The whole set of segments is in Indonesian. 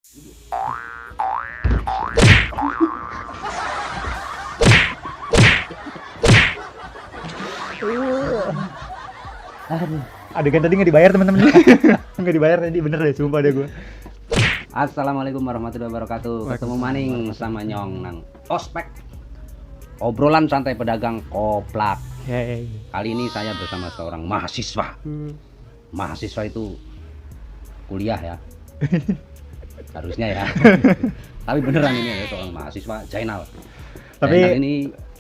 Aduh. Adegan tadi nggak dibayar teman-teman. Nggak dibayar tadi, bener deh, sumpah deh gue. Assalamualaikum warahmatullahi wabarakatuh. Ketemu maning sama Nyong nang ospek. Obrolan santai pedagang koplak. Hey. Kali ini saya bersama seorang mahasiswa. Mahasiswa itu kuliah ya. Harusnya ya. Tapi beneran ini ya, seorang mahasiswa Jainal. Tapi Jainal ini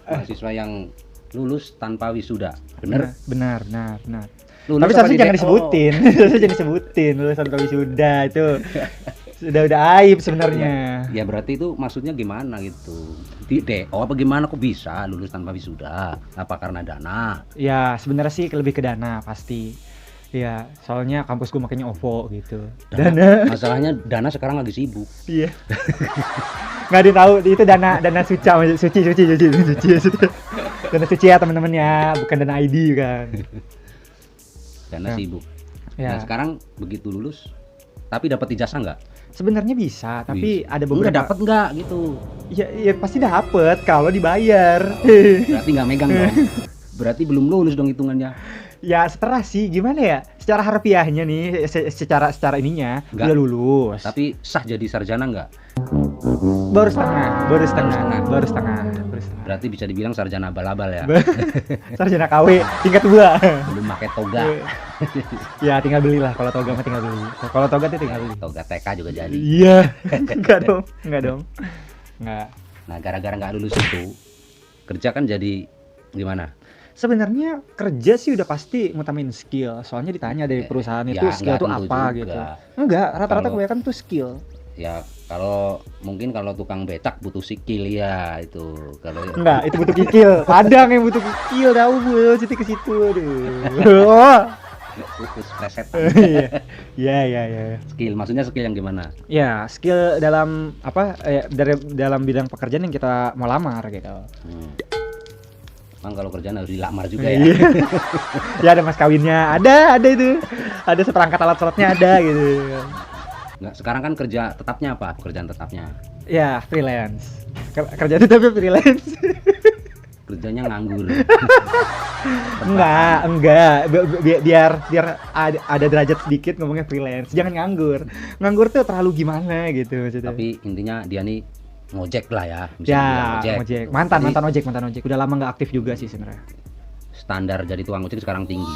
mahasiswa yang lulus tanpa wisuda. Bener? Benar. Lulus Tapi apa seharusnya di jangan DO? disebutin. Seharusnya jangan disebutin lulusan kami sudah itu. Udah aib sebenarnya. Ya berarti itu maksudnya gimana gitu? Di DO apa gimana kok bisa lulus tanpa wisuda? Apa karena dana? Ya, sebenarnya sih lebih ke dana pasti. Ya, soalnya kampus gue makanya OVO gitu. Dana. Masalahnya dana sekarang lagi sibuk. Iya. Nggak ditahu itu dana suci. Dana suci ya teman-teman ya, bukan dana ID kan. Dana Ya. sibuk. Ya. Nah sekarang begitu lulus, tapi dapat ijazah nggak? Sebenarnya bisa, tapi ada Enggak beberapa. dapat nggak gitu? Ya pasti dapet kalau dibayar. Berarti nggak megang dong. Berarti belum lulus dong hitungannya. Ya setelah sih, gimana ya? Secara harfiahnya nih, secara ininya Nggak. udah lulus. Tapi sah jadi sarjana nggak? Baru setengah. Berarti bisa dibilang sarjana abal-abal ya. Sarjana KW tingkat 2. Belum pakai toga. Ya tinggal belilah, kalau toga mah tinggal beli. Kalau toga tuh tinggal beli. Toga TK juga jadi. Iya. Enggak dong. Enggak. Nah gara-gara nggak lulus itu, kerja kan jadi gimana? Sebenarnya kerja sih udah pasti ngutamain skill. Soalnya ditanya dari perusahaan itu Ya, skill nggak tuh tentu apa juga. gitu. Enggak, rata-rata Kalau- kebanyakan tuh skill. Ya kalau mungkin kalau tukang becak butuh skill ya itu. Kalau Enggak, itu butuh kikil. Padang yang butuh kikil, tahu gue, situ ke situ. Aduh. putus preset. Iya. Skill maksudnya skill yang gimana? Ya, skill dalam apa dalam bidang pekerjaan yang kita mau lamar gitu. Emang kalau kerjaan harus dilamar juga ya. Iya. Ya ada mas kawinnya, ada itu. Ada seperangkat alat sholatnya ada gitu. Nggak, sekarang kan kerja tetapnya apa? Pekerjaan tetapnya. Ya, freelance. Kerja itu tapi freelance. Kerjanya nganggur. Enggak. Biar ada derajat sedikit ngomongnya freelance. Jangan nganggur. Nganggur tuh terlalu gimana gitu maksudnya. Tapi intinya dia nih ngojek lah ya. Bisa Ya, dibilang ojek. Mantan Jadi, ojek. Udah lama nggak aktif juga sih sebenarnya. standar jadi tukang ojek sekarang tinggi.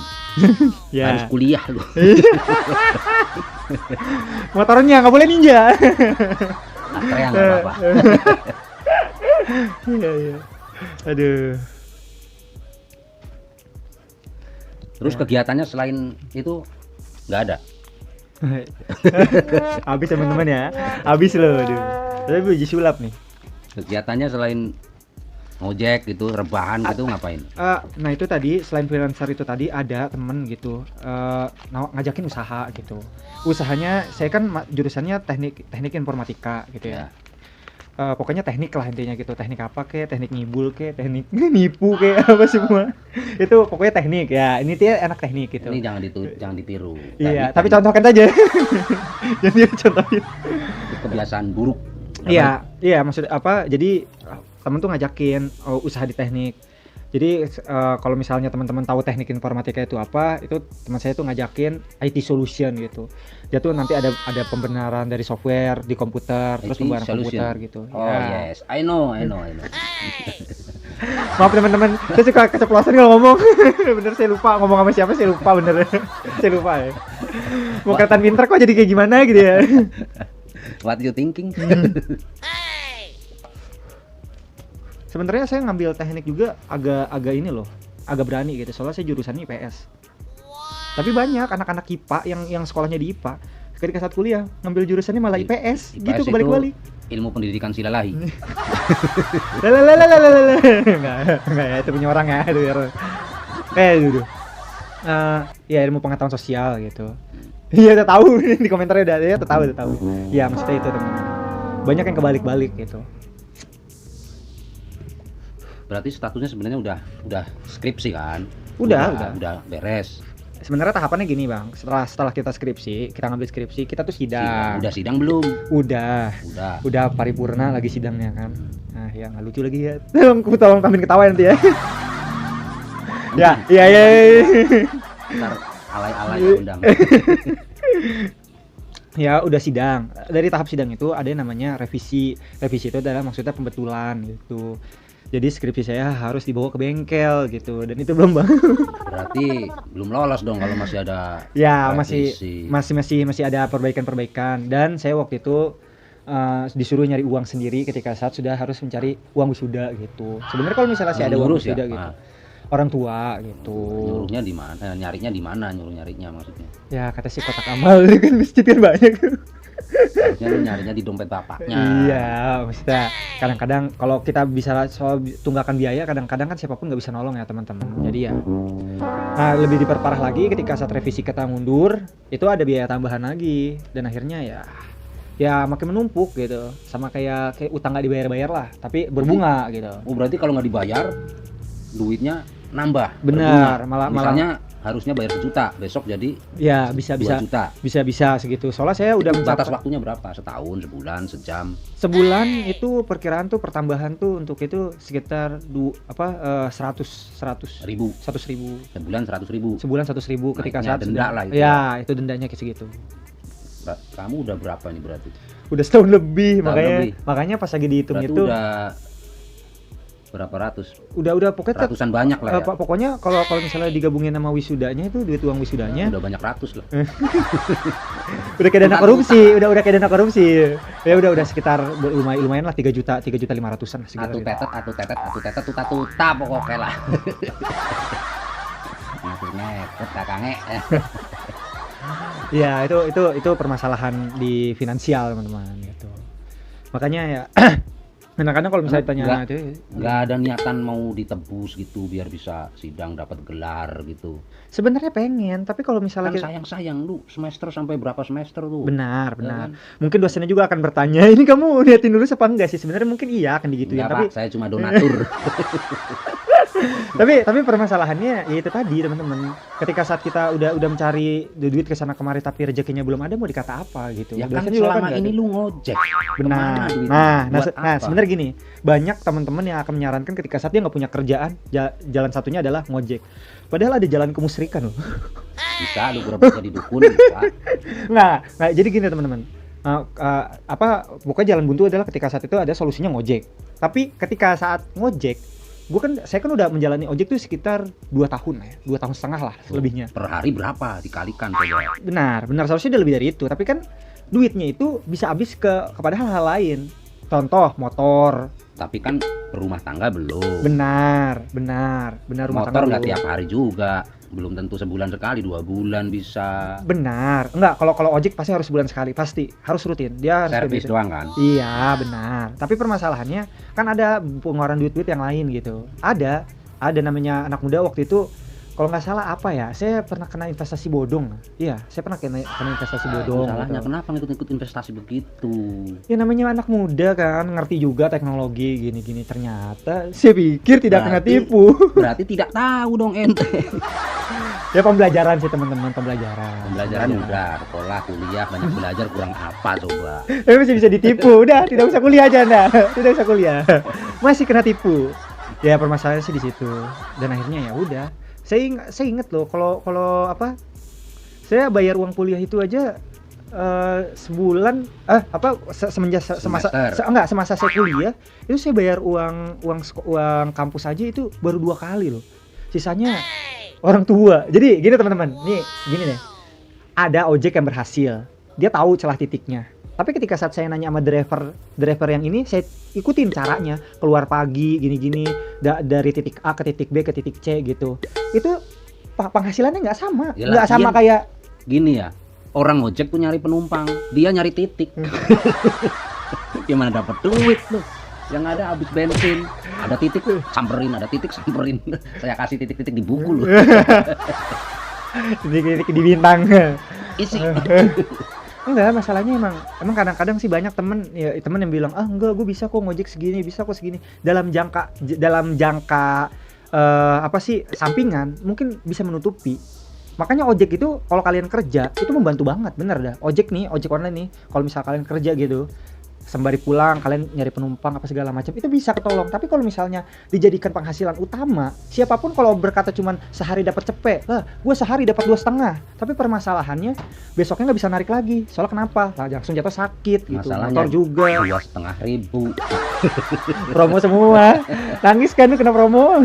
Ya. Harus kuliah lu. Motornya nggak boleh ninja. Antrean nggak apa-apa. Iya. Aduh. Terus kegiatannya selain itu nggak ada. Habis teman-teman ya. Habis loh, aduh. Tapi uji sulap nih. Kegiatannya selain ngojek gitu, rebahan gitu ngapain? Nah itu tadi selain freelancer itu tadi ada temen gitu ngajakin usaha gitu. Usahanya saya kan jurusannya teknik informatika gitu ya. Pokoknya teknik lah intinya gitu. Teknik apa kek, teknik ngibul kek, teknik nipu kek apa semua. Itu pokoknya teknik ya. Ini dia anak teknik gitu. Ini jangan ditiru. Iya, Teknik- tapi contohkan saja. Jadi contohin. kebiasaan buruk. Iya, maksud apa? Jadi temen tuh ngajakin usaha di teknik. Jadi kalau misalnya teman-teman tahu teknik informatika itu apa, itu teman saya tuh ngajakin IT solution gitu. Dia tuh nanti ada pembenaran dari software di komputer, terus IT pembenaran solution. komputer gitu. Oh Ya. yes, I know. Maaf teman-teman, saya suka keceplosan kalau ngomong. Bener saya lupa ngomong sama siapa, saya lupa bener. Saya lupa ya. Mau kelihatan pinter kok jadi kayak gimana gitu ya. What you thinking? Sebenarnya saya ngambil teknik juga agak ini loh, agak berani gitu. Soalnya saya jurusannya IPS. Tapi banyak anak-anak IPA yang sekolahnya di IPA, ketika saat kuliah ngambil jurusannya malah IPS, gitu IPS kebalik-balik. itu ilmu pendidikan silalahi. Lalalalalalala. Enggak ya, itu punya orang ya itu. Dulu. Ya ilmu pengetahuan sosial gitu. Iya udah tahu di komentarnya udah tahu. Ya maksudnya itu teman. Banyak yang kebalik-balik gitu. Berarti statusnya sebenarnya udah skripsi kan? Udah. Udah beres. sebenarnya tahapannya gini bang, setelah kita ngambil skripsi, kita tuh sidang. Udah sidang belum? Udah paripurna lagi sidangnya kan. Nah ya nggak lucu lagi ya. Tolong tambahin ketawa nanti ya. Iya. Ntar alay-alay ya undang. Ya udah sidang. Dari tahap sidang itu ada yang namanya revisi. Revisi itu adalah maksudnya pembetulan gitu. Jadi skripsi saya harus dibawa ke bengkel gitu, dan itu belum bang. Berarti belum lolos dong kalau masih ada. Ya revisi. masih ada perbaikan. Dan saya waktu itu disuruh nyari uang sendiri ketika saat sudah harus mencari uang wisuda gitu. Sebenarnya kalau misalnya saya ada uang wisuda ya? Gitu, orang tua gitu. Nyuruhnya di mana? Nyarinya di mana? Nyarinya maksudnya? Ya kata si kotak amal kan masjid kan banyak. Harusnya lu nyarinya di dompet bapaknya. Iya, maksudnya kadang-kadang kalau kita bisa soal tunggakan biaya, kadang-kadang kan siapapun nggak bisa nolong ya teman-teman. Jadi ya, nah lebih diperparah lagi ketika saat revisi kita mundur, itu ada biaya tambahan lagi, dan akhirnya ya makin menumpuk gitu, sama kayak utang nggak dibayar-bayar lah, tapi berbunga gitu. Oh berarti kalau nggak dibayar, duitnya nambah. Benar, malah harusnya bayar 1 juta, besok jadi ya bisa 2 juta. Bisa segitu. Soalnya saya udah batas waktunya berapa? Setahun, sebulan, sejam? Sebulan itu perkiraan tuh pertambahan tuh untuk itu sekitar 100 ribu. Sebulan 100.000. Sebulan 100.000 ketika saat denda lah itu. Ya, itu dendanya kayak segitu. Kamu udah berapa ini berarti? Udah setahun lebih, makanya pas lagi dihitung berarti itu udah berapa ratus? Udah pokoknya ratusan banyak lah ya. Pokoknya kalau misalnya digabungin sama wisudanya itu duit uang wisudanya udah banyak ratus lah. Udah kayak dana korupsi, udah kayak dana korupsi. Ya udah sekitar lumayan lah 3 juta 500-an sekitar. Atu tetet tuta pokoknya lah. Maksudnya ikut kakaknya. Ya itu permasalahan di finansial teman-teman gitu. Makanya ya kadang-kadang kalau misalnya tanya nggak ada niatan mau ditebus gitu biar bisa sidang dapat gelar gitu. Sebenarnya pengen, tapi kalau misalnya kan sayang lu semester sampai berapa semester tuh. Benar. Ya kan? Mungkin dosennya juga akan bertanya, ini kamu liatin dulu apa enggak sih? Sebenarnya mungkin iya akan digituin. Tapi saya cuma donatur. tapi permasalahannya ya itu tadi teman-teman, ketika saat kita udah mencari duit ke sana kemari tapi rezekinya belum ada, mau dikata apa gitu. Ya kan selama ini lu ngojek. Benar. Nah sebenarnya gini, banyak teman-teman yang akan menyarankan ketika saat dia nggak punya kerjaan, jalan satunya adalah ngojek. Padahal ada jalan kemusrikan loh. Bisa lu pura-pura jadi dukun bisa. Nah jadi gini teman-teman, pokoknya jalan buntu adalah ketika saat itu ada solusinya ngojek. Tapi ketika saat ngojek, saya kan udah menjalani ojek tuh sekitar 2 tahun lah ya, 2,5 tahun lah lebihnya. Per hari berapa dikalikan coba? Benar, seharusnya udah lebih dari itu, tapi kan duitnya itu bisa habis kepada hal-hal lain. Contoh motor. Tapi kan berumah tangga belum. Benar rumah motor nggak tiap hari juga, belum tentu sebulan sekali, 2 bulan bisa. Benar, enggak, kalau ojek pasti harus sebulan sekali, pasti harus rutin, dia harus servis doang kan. Iya benar, tapi permasalahannya kan ada pengeluaran duit yang lain gitu. Ada namanya anak muda waktu itu, kalau nggak salah apa ya, saya pernah kena investasi bodong. Iya, saya pernah kena investasi bodong. Salahnya gitu. Kenapa ngikut investasi begitu? Ya namanya anak muda kan, ngerti juga teknologi gini-gini, ternyata saya pikir tidak kena tipu. Berarti tidak tahu dong ente. Ya pembelajaran sih teman-teman, pembelajaran udah, sekolah, kuliah, banyak belajar, kurang apa coba. Masih bisa ditipu, udah tidak usah kuliah aja tidak usah kuliah. Masih kena tipu. Ya permasalahannya sih di situ. Dan akhirnya ya udah. Saya inget loh kalau saya bayar uang kuliah itu aja sebulan semasa saya kuliah itu saya bayar uang kampus aja itu baru 2 kali loh. Sisanya orang tua. Jadi gini teman-teman, nih gini nih, ada ojek yang berhasil, dia tahu celah titiknya. Tapi ketika saat saya nanya sama driver yang ini, saya ikutin caranya, keluar pagi gini-gini, dari titik A ke titik B ke titik C gitu. Itu penghasilannya nggak sama, nggak sama kayak gini ya. Orang ojek tuh nyari penumpang, dia nyari titik. Gimana dapat duit tuh? Yang ada habis bensin, ada titik samperin, saya kasih titik-titik di buku loh. Titik-titik di bintang. Isi. Enggak, masalahnya emang kadang-kadang sih banyak temen yang bilang, enggak, gue bisa kok ngojek segini, dalam jangka sampingan mungkin bisa menutupi. Makanya ojek itu kalau kalian kerja itu membantu banget, bener dah. Ojek nih, ojek online nih, kalau misal kalian kerja gitu, sembari pulang kalian nyari penumpang apa segala macam itu bisa ketolong. Tapi kalau misalnya dijadikan penghasilan utama, siapapun kalau berkata cuman sehari dapat cepet, lah gue sehari dapat 2,5, tapi permasalahannya besoknya nggak bisa narik lagi. Soalnya kenapa? Lah langsung jatuh sakit gitu. Masalahnya Motor juga 2.500. promo semua, nangis kan lu kena promo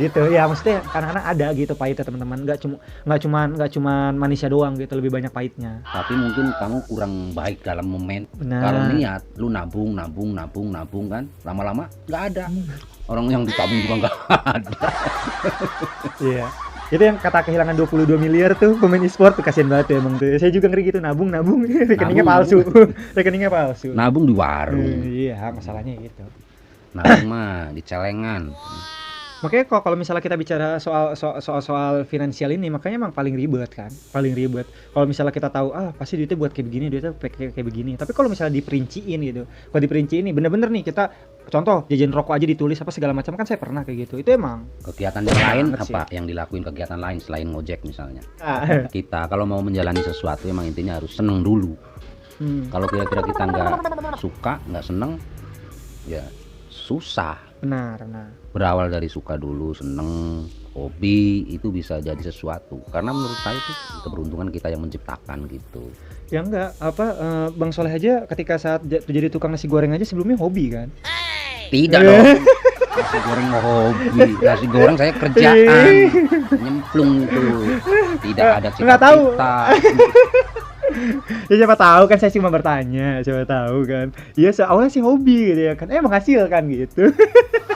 gitu ya. Maksudnya kadang-kadang ada gitu pahitnya teman-teman, nggak cuman manisnya doang gitu, lebih banyak pahitnya. Tapi mungkin kamu kurang baik dalam momen. Benar. Kalau niat lu nabung kan, lama-lama nggak ada. Orang yang ditabung juga nggak ada. Iya. Itu yang kata kehilangan 22 miliar tuh pemain e-sport tuh, kasihan banget ya emang tuh. Saya juga ngeri gitu, nabung rekeningnya palsu. Rekeningnya palsu. Nabung di warung. Iya, masalahnya gitu. Nabung mah di celengan. Makanya kalau misalnya kita bicara soal finansial ini, makanya emang paling ribet kan, paling ribet. Kalau misalnya kita tahu pasti duitnya buat kayak begini, duitnya kayak begini. Tapi kalau misalnya diperinciin gitu, kalau diperinciin nih bener-bener nih, kita contoh jajan rokok aja ditulis apa segala macam, kan saya pernah kayak gitu. Itu emang kegiatan yang lain banget sih. apa yang dilakuin kegiatan lain selain ngojek misalnya. Kita kalau mau menjalani sesuatu emang intinya harus seneng dulu. Kalau kira-kira kita nggak suka, nggak seneng, ya susah. Benar. Berawal dari suka dulu, seneng, hobi itu bisa jadi sesuatu. Karena menurut saya itu keberuntungan kita yang menciptakan gitu. Ya enggak, Bang Soleh aja ketika saat jadi tukang nasi goreng aja sebelumnya hobi kan? Tidak dong. Nasi goreng mau hobi, nasi goreng saya kerjaan, nyemplung itu. Tidak ada Nggak tahu. cita-cita. Ya siapa tahu kan, saya cuma bertanya, siapa tahu kan. Iya, awalnya sih hobi gitu ya kan. Menghasilkan gitu.